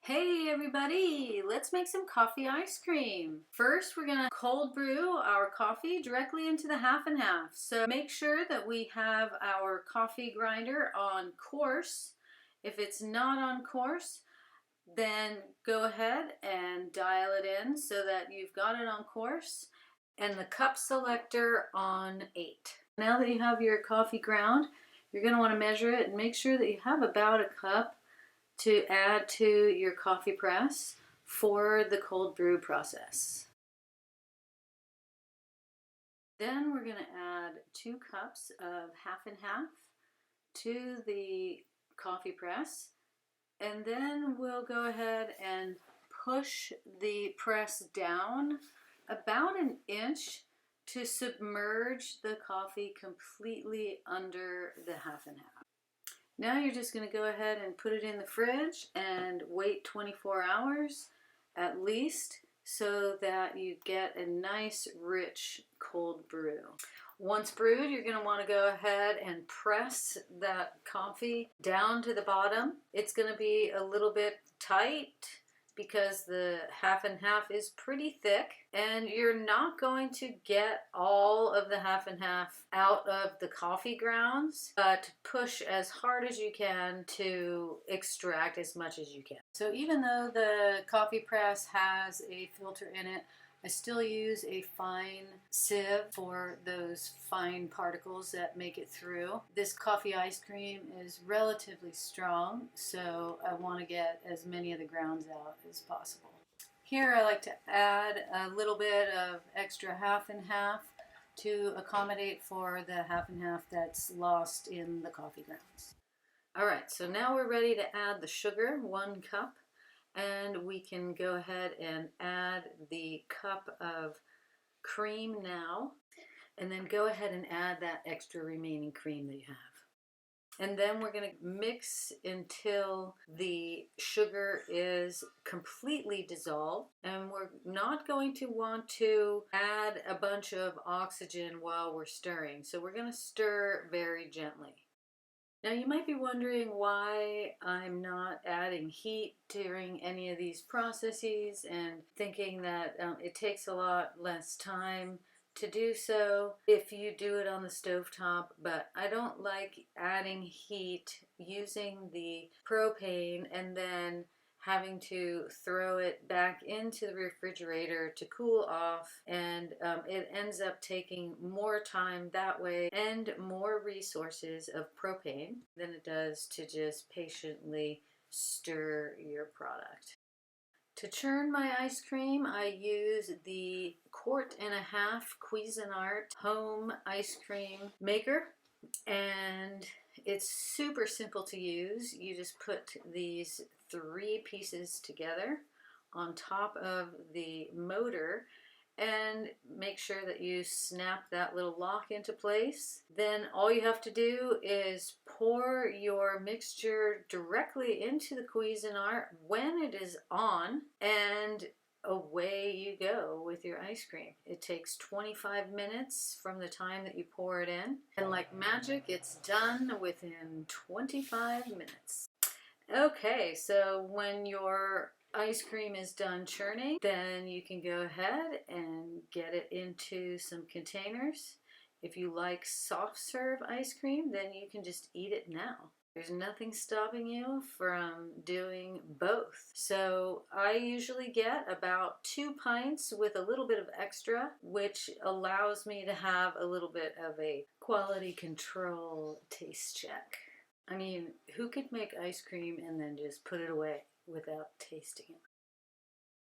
Hey everybody, let's make some coffee ice cream. First, we're gonna cold brew our coffee directly into the half and half. So make sure that we have our coffee grinder on coarse. If it's not on coarse, then go ahead and dial it in so that you've got it on coarse and the cup selector on 8. Now that you have your coffee ground, you're gonna wanna measure it and make sure that you have about a cup to add to your coffee press for the cold brew process. Then we're going to add 2 cups of half and half to the coffee press, and then we'll go ahead and push the press down about an inch to submerge the coffee completely under the half and half. Now you're just going to go ahead and put it in the fridge and wait 24 hours at least so that you get a nice rich cold brew. Once brewed, you're going to want to go ahead and press that coffee down to the bottom. It's going to be a little bit tight because the half and half is pretty thick, and you're not going to get all of the half and half out of the coffee grounds, but push as hard as you can to extract as much as you can. So even though the coffee press has a filter in it, I still use a fine sieve for those fine particles that make it through. This coffee ice cream is relatively strong, so I want to get as many of the grounds out as possible. Here I like to add a little bit of extra half and half to accommodate for the half and half that's lost in the coffee grounds. Alright, so now we're ready to add the sugar, 1 cup. And we can go ahead and add the cup of cream now, and then go ahead and add that extra remaining cream that you have. And then we're going to mix until the sugar is completely dissolved, and we're not going to want to add a bunch of oxygen while we're stirring. So we're going to stir very gently. Now you might be wondering why I'm not adding heat during any of these processes, and thinking that it takes a lot less time to do so if you do it on the stovetop, but I don't like adding heat using the propane and then having to throw it back into the refrigerator to cool off, and it ends up taking more time that way and more resources of propane than it does to just patiently stir your product. To churn my ice cream, I use the 1.5 quart Cuisinart home ice cream maker, and it's super simple to use. You just put these 3 pieces together on top of the motor and make sure that you snap that little lock into place. Then all you have to do is pour your mixture directly into the Cuisinart when it is on, and away you go with your ice cream. It takes 25 minutes from the time that you pour it in, and like magic, it's done within 25 minutes. Okay, so when your ice cream is done churning, then you can go ahead and get it into some containers. If you like soft serve ice cream, then you can just eat it now. There's nothing stopping you from doing both. So I usually get about 2 pints with a little bit of extra, which allows me to have a little bit of a quality control taste check. I mean, who could make ice cream and then just put it away without tasting it?